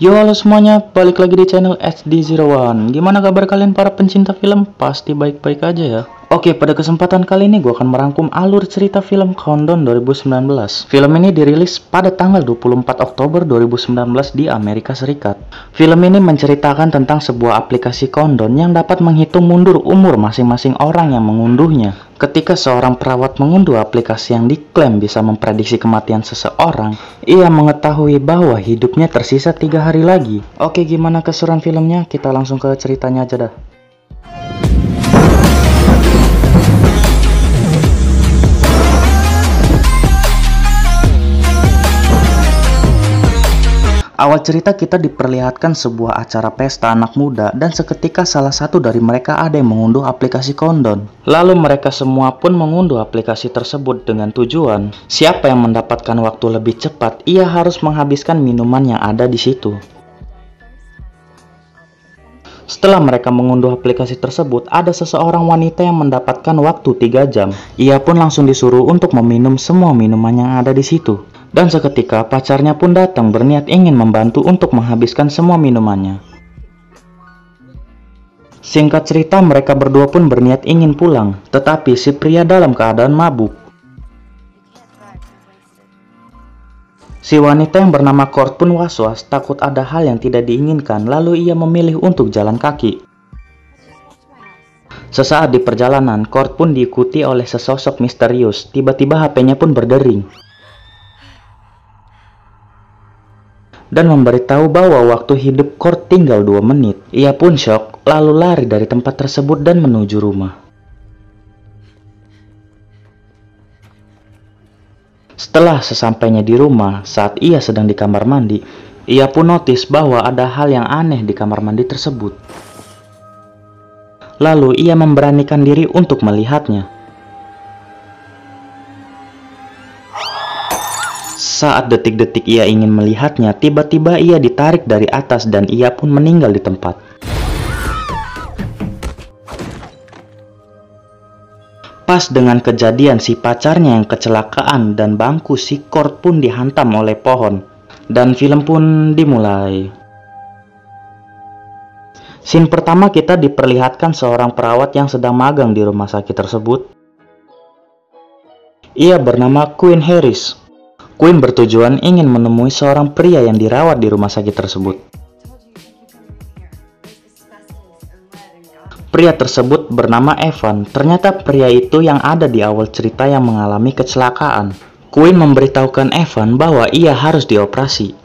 Yo halo semuanya, balik lagi di channel HD01. Gimana kabar kalian para pencinta film? Pasti baik-baik aja ya. Oke, pada kesempatan kali ini gue akan merangkum alur cerita film Countdown 2019. Film ini dirilis pada tanggal 24 Oktober 2019 di Amerika Serikat. Film ini menceritakan tentang sebuah aplikasi countdown yang dapat menghitung mundur umur masing-masing orang yang mengunduhnya. Ketika seorang perawat mengunduh aplikasi yang diklaim bisa memprediksi kematian seseorang, ia mengetahui bahwa hidupnya tersisa 3 hari lagi. Oke, gimana keseruan filmnya? Kita langsung ke ceritanya aja dah. Awal cerita kita diperlihatkan sebuah acara pesta anak muda dan seketika salah satu dari mereka ada yang mengunduh aplikasi countdown. Lalu mereka semua pun mengunduh aplikasi tersebut dengan tujuan siapa yang mendapatkan waktu lebih cepat, ia harus menghabiskan minuman yang ada di situ. Setelah mereka mengunduh aplikasi tersebut, ada seseorang wanita yang mendapatkan waktu 3 jam. Ia pun langsung disuruh untuk meminum semua minuman yang ada di situ. Dan seketika pacarnya pun datang berniat ingin membantu untuk menghabiskan semua minumannya. Singkat cerita, mereka berdua pun berniat ingin pulang, tetapi si pria dalam keadaan mabuk. Si wanita yang bernama Court pun was-was, takut ada hal yang tidak diinginkan, lalu ia memilih untuk jalan kaki. Sesaat di perjalanan, Court pun diikuti oleh sesosok misterius. Tiba-tiba HP-nya pun berdering dan memberitahu bahwa waktu hidup Court tinggal 2 menit. Ia pun shock, lalu lari dari tempat tersebut dan menuju rumah. Setelah sesampainya di rumah, saat ia sedang di kamar mandi, ia pun notice bahwa ada hal yang aneh di kamar mandi tersebut. Lalu ia memberanikan diri untuk melihatnya. Saat detik-detik ia ingin melihatnya, tiba-tiba ia ditarik dari atas dan ia pun meninggal di tempat. Pas dengan kejadian si pacarnya yang kecelakaan dan bangku si Court pun dihantam oleh pohon. Dan film pun dimulai. Scene pertama kita diperlihatkan seorang perawat yang sedang magang di rumah sakit tersebut. Ia bernama Quinn Harris. Quinn bertujuan ingin menemui seorang pria yang dirawat di rumah sakit tersebut. Pria tersebut bernama Evan. Ternyata pria itu yang ada di awal cerita yang mengalami kecelakaan. Quinn memberitahukan Evan bahwa ia harus dioperasi.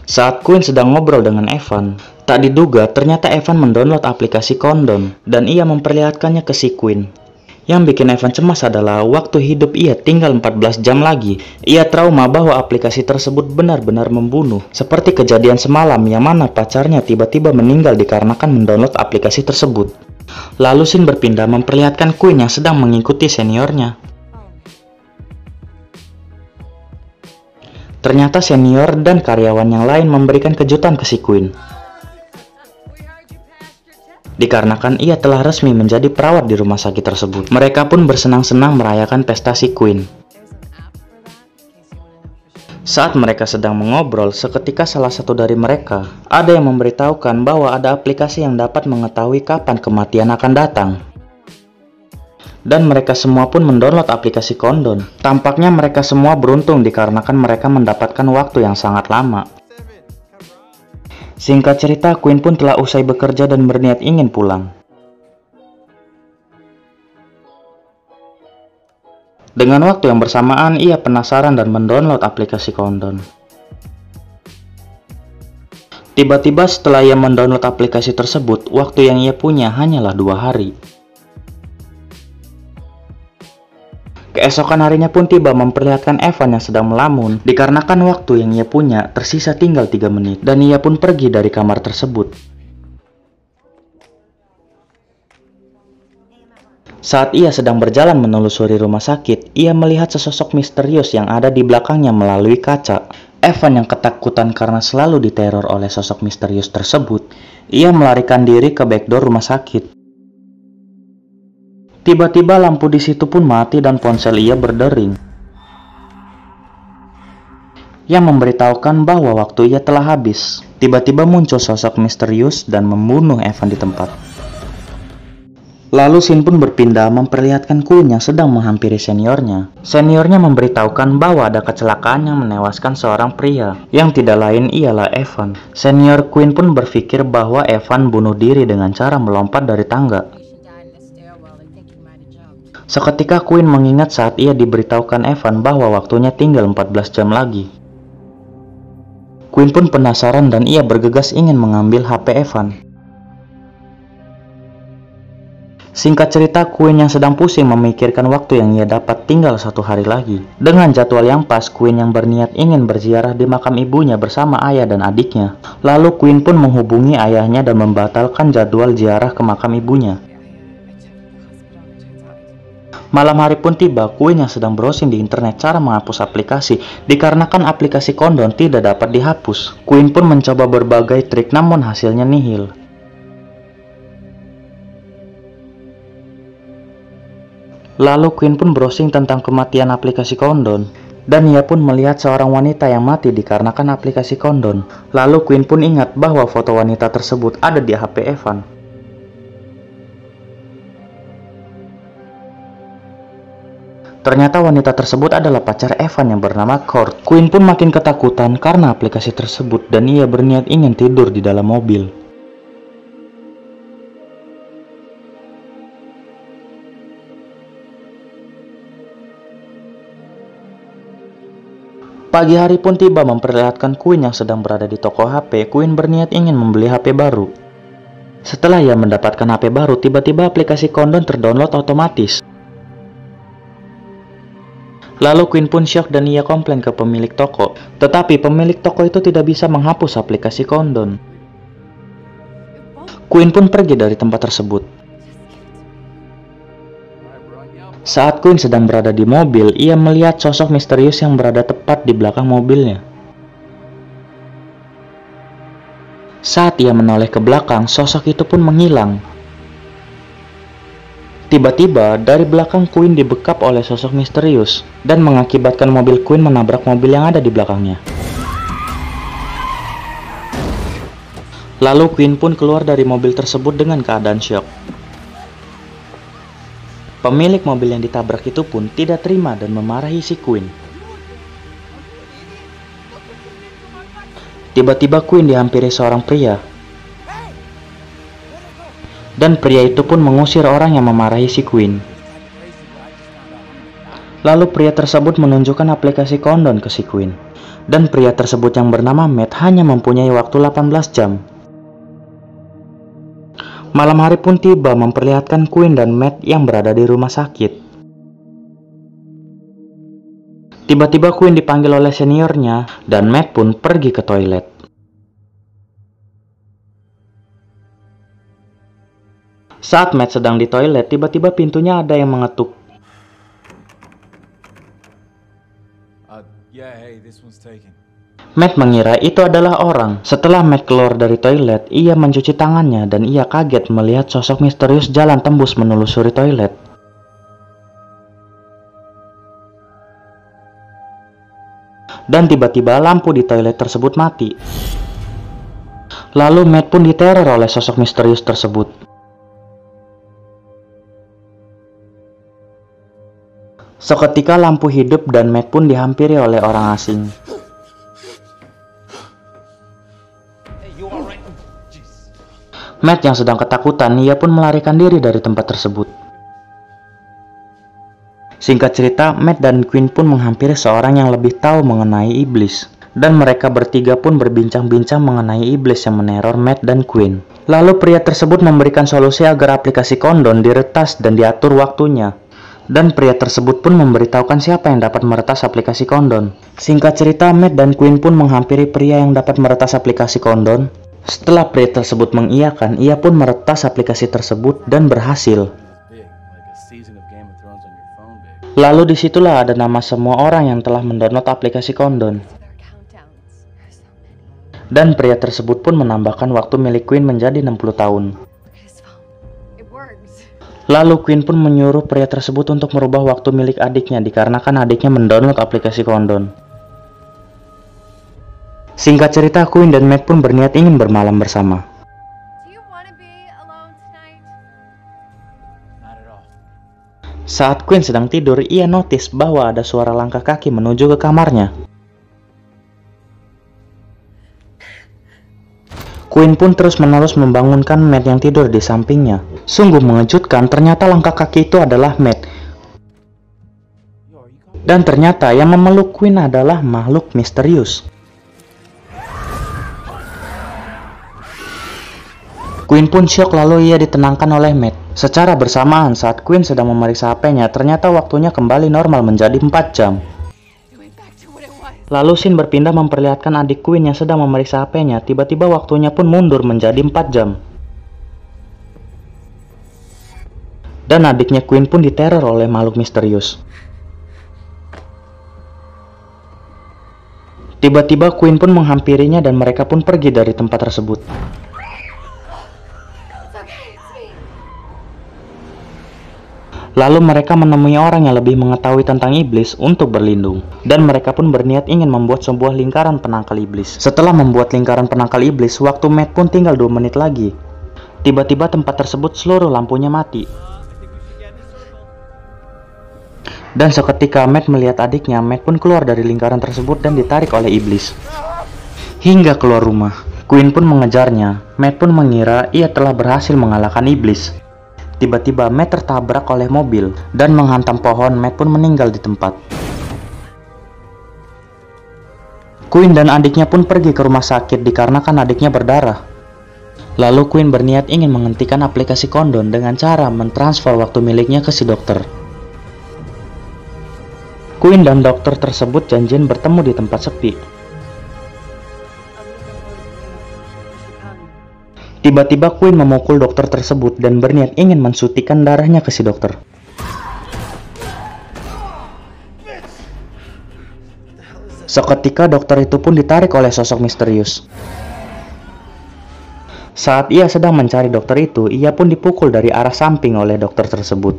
Saat Quinn sedang ngobrol dengan Evan, tak diduga ternyata Evan mendownload aplikasi countdown dan ia memperlihatkannya ke si Quinn. Yang bikin Evan cemas adalah waktu hidup ia tinggal 14 jam lagi. Ia trauma bahwa aplikasi tersebut benar-benar membunuh. Seperti kejadian semalam yang mana pacarnya tiba-tiba meninggal dikarenakan mendownload aplikasi tersebut. Lalu scene berpindah memperlihatkan Quinn yang sedang mengikuti seniornya. Ternyata senior dan karyawan yang lain memberikan kejutan ke si Quinn. Dikarenakan ia telah resmi menjadi perawat di rumah sakit tersebut. Mereka pun bersenang-senang merayakan pesta si Quinn. Saat mereka sedang mengobrol, seketika salah satu dari mereka ada yang memberitahukan bahwa ada aplikasi yang dapat mengetahui kapan kematian akan datang. Dan mereka semua pun mendownload aplikasi countdown. Tampaknya mereka semua beruntung dikarenakan mereka mendapatkan waktu yang sangat lama. Singkat cerita, Quinn pun telah usai bekerja dan berniat ingin pulang. Dengan waktu yang bersamaan, ia penasaran dan mendownload aplikasi countdown. Tiba-tiba setelah ia mendownload aplikasi tersebut, waktu yang ia punya hanyalah 2 hari. Keesokan harinya pun tiba memperlihatkan Evan yang sedang melamun dikarenakan waktu yang ia punya tersisa tinggal 3 menit dan ia pun pergi dari kamar tersebut. Saat ia sedang berjalan menelusuri rumah sakit, ia melihat sesosok misterius yang ada di belakangnya melalui kaca. Evan yang ketakutan karena selalu diteror oleh sosok misterius tersebut, ia melarikan diri ke backdoor rumah sakit. Tiba-tiba lampu di situ pun mati dan ponsel ia berdering. yang memberitahukan bahwa waktu ia telah habis. Tiba-tiba muncul sosok misterius dan membunuh Evan di tempat. Lalu scene pun berpindah memperlihatkan Quinn yang sedang menghampiri seniornya. Seniornya memberitahukan bahwa ada kecelakaan yang menewaskan seorang pria, yang tidak lain ialah Evan. Senior Quinn pun berpikir bahwa Evan bunuh diri dengan cara melompat dari tangga. Seketika Quinn mengingat saat ia diberitahukan Evan bahwa waktunya tinggal 14 jam lagi. Quinn pun penasaran dan ia bergegas ingin mengambil HP Evan. Singkat cerita, Quinn yang sedang pusing memikirkan waktu yang ia dapat tinggal 1 hari lagi. Dengan jadwal yang pas, Quinn yang berniat ingin berziarah di makam ibunya bersama ayah dan adiknya. Lalu Quinn pun menghubungi ayahnya dan membatalkan jadwal ziarah ke makam ibunya. Malam hari pun tiba, Quinn yang sedang browsing di internet cara menghapus aplikasi dikarenakan aplikasi kondom tidak dapat dihapus. Quinn pun mencoba berbagai trik namun hasilnya nihil. Lalu Quinn pun browsing tentang kematian aplikasi kondom, dan ia pun melihat seorang wanita yang mati dikarenakan aplikasi kondom. Lalu Quinn pun ingat bahwa foto wanita tersebut ada di HP Evan. Ternyata wanita tersebut adalah pacar Evan yang bernama Kurt. Quinn pun makin ketakutan karena aplikasi tersebut dan ia berniat ingin tidur di dalam mobil. Pagi hari pun tiba memperlihatkan Quinn yang sedang berada di toko HP. Quinn berniat ingin membeli HP baru. Setelah ia mendapatkan HP baru, tiba-tiba aplikasi kondom terdownload otomatis. Lalu Quinn pun syok dan ia komplain ke pemilik toko. Tetapi pemilik toko itu tidak bisa menghapus aplikasi kondom. Quinn pun pergi dari tempat tersebut. Saat Quinn sedang berada di mobil, ia melihat sosok misterius yang berada tepat di belakang mobilnya. Saat ia menoleh ke belakang, sosok itu pun menghilang. Tiba-tiba, dari belakang Quinn dibekap oleh sosok misterius dan mengakibatkan mobil Quinn menabrak mobil yang ada di belakangnya. Lalu Quinn pun keluar dari mobil tersebut dengan keadaan syok. Pemilik mobil yang ditabrak itu pun tidak terima dan memarahi si Quinn. Tiba-tiba Quinn dihampiri seorang pria. Dan pria itu pun mengusir orang yang memarahi si Quinn. Lalu pria tersebut menunjukkan aplikasi kondom ke si Quinn. Dan pria tersebut yang bernama Matt hanya mempunyai waktu 18 jam. Malam hari pun tiba memperlihatkan Quinn dan Matt yang berada di rumah sakit. Tiba-tiba Quinn dipanggil oleh seniornya dan Matt pun pergi ke toilet. Saat Matt sedang di toilet, tiba-tiba pintunya ada yang mengetuk. Matt mengira itu adalah orang. Setelah Matt keluar dari toilet, ia mencuci tangannya dan ia kaget melihat sosok misterius jalan tembus menelusuri toilet. Dan tiba-tiba lampu di toilet tersebut mati. Lalu Matt pun diteror oleh sosok misterius tersebut. Seketika lampu hidup dan Matt pun dihampiri oleh orang asing. Matt yang sedang ketakutan, ia pun melarikan diri dari tempat tersebut. Singkat cerita, Matt dan Quinn pun menghampiri seorang yang lebih tahu mengenai iblis. Dan mereka bertiga pun berbincang-bincang mengenai iblis yang meneror Matt dan Quinn. Lalu pria tersebut memberikan solusi agar aplikasi kondom diretas dan diatur waktunya. Dan pria tersebut pun memberitahukan siapa yang dapat meretas aplikasi kondom. Singkat cerita, Matt dan Quinn pun menghampiri pria yang dapat meretas aplikasi kondom. Setelah pria tersebut mengiyakan, ia pun meretas aplikasi tersebut dan berhasil. Lalu disitulah ada nama semua orang yang telah mendownload aplikasi kondom. Dan pria tersebut pun menambahkan waktu milik Quinn menjadi 60 tahun. Lalu Quinn pun menyuruh pria tersebut untuk merubah waktu milik adiknya dikarenakan adiknya mendownload aplikasi kondom. Singkat cerita, Queen dan Matt pun berniat ingin bermalam bersama. Saat Queen sedang tidur, ia notice bahwa ada suara langkah kaki menuju ke kamarnya. Queen pun terus-menerus membangunkan Matt yang tidur di sampingnya. Sungguh mengejutkan, ternyata langkah kaki itu adalah Matt. Dan ternyata yang memeluk Queen adalah makhluk misterius. Queen pun syok, lalu ia ditenangkan oleh Matt. Secara bersamaan saat Queen sedang memeriksa HP-nya, ternyata waktunya kembali normal menjadi 4 jam. Lalu scene berpindah memperlihatkan adik Queen yang sedang memeriksa HP-nya, tiba-tiba waktunya pun mundur menjadi 4 jam. Dan adiknya Queen pun diteror oleh makhluk misterius. Tiba-tiba Queen pun menghampirinya dan mereka pun pergi dari tempat tersebut. Lalu mereka menemui orang yang lebih mengetahui tentang iblis untuk berlindung. Dan mereka pun berniat ingin membuat sebuah lingkaran penangkal iblis. Setelah membuat lingkaran penangkal iblis, waktu Matt pun tinggal 2 menit lagi. Tiba-tiba tempat tersebut seluruh lampunya mati. Dan seketika Matt melihat adiknya, Matt pun keluar dari lingkaran tersebut dan ditarik oleh iblis. Hingga keluar rumah, Queen pun mengejarnya. Matt pun mengira ia telah berhasil mengalahkan iblis. Tiba-tiba Matt tertabrak oleh mobil dan menghantam pohon. Matt pun meninggal di tempat. Queen dan adiknya pun pergi ke rumah sakit dikarenakan adiknya berdarah. Lalu Queen berniat ingin menghentikan aplikasi kondom dengan cara mentransfer waktu miliknya ke si dokter. Queen dan dokter tersebut janjian bertemu di tempat sepi. Tiba-tiba Queen memukul dokter tersebut dan berniat ingin mensuntikan darahnya ke si dokter. Seketika dokter itu pun ditarik oleh sosok misterius. Saat ia sedang mencari dokter itu, ia pun dipukul dari arah samping oleh dokter tersebut.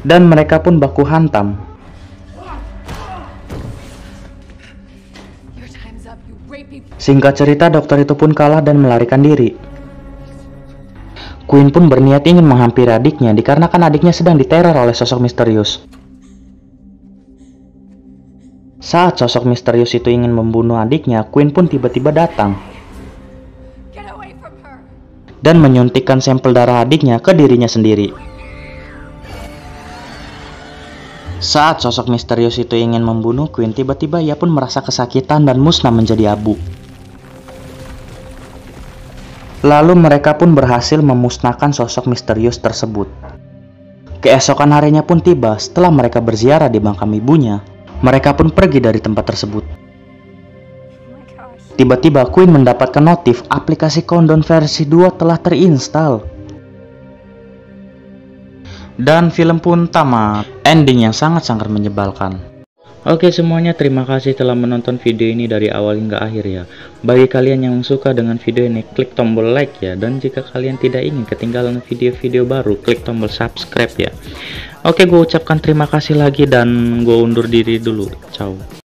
Dan mereka pun baku hantam. Singkat cerita, dokter itu pun kalah dan melarikan diri. Queen pun berniat ingin menghampiri adiknya dikarenakan adiknya sedang diteror oleh sosok misterius. Saat sosok misterius itu ingin membunuh adiknya, Queen pun tiba-tiba datang dan menyuntikkan sampel darah adiknya ke dirinya sendiri. Saat sosok misterius itu ingin membunuh Queen, tiba-tiba ia pun merasa kesakitan dan musnah menjadi abu. Lalu mereka pun berhasil memusnahkan sosok misterius tersebut. Keesokan harinya pun tiba. Setelah mereka berziarah di makam ibunya, mereka pun pergi dari tempat tersebut. Tiba-tiba Queen mendapatkan notif aplikasi kondom versi 2 telah terinstal. Dan film pun tamat. Ending yang sangat-sangat menyebalkan. Oke semuanya, terima kasih telah menonton video ini dari awal hingga akhir ya. Bagi kalian yang suka dengan video ini, klik tombol like ya. Dan jika kalian tidak ingin ketinggalan video-video baru, klik tombol subscribe ya. Oke, gue ucapkan terima kasih lagi dan gue undur diri dulu. Ciao.